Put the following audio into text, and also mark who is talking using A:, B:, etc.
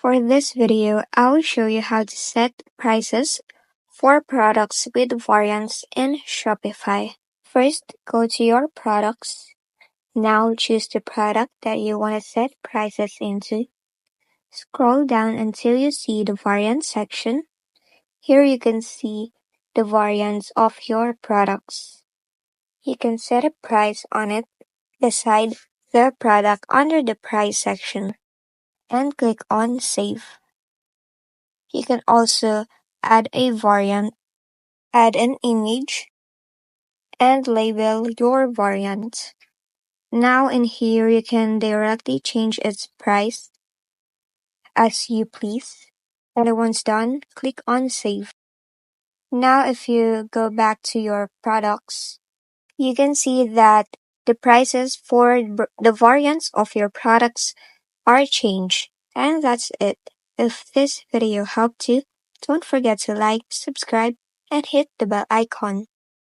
A: For this video, I will show you how to set prices for products with variants in Shopify. First, go to your products. Now choose the product that you want to set prices into. Scroll down until you see the variant section. Here you can see the variants of your products. You can set a price on it beside the product under the price section and click on Save. You can also add a variant, add an image, and label your variant. Now in here you can directly change its price as you please. And once done, click on Save. Now if you go back to your products, you can see that the prices for the variants of your products are changed. And that's it. If this video helped you, don't forget to like, subscribe, and hit the bell icon.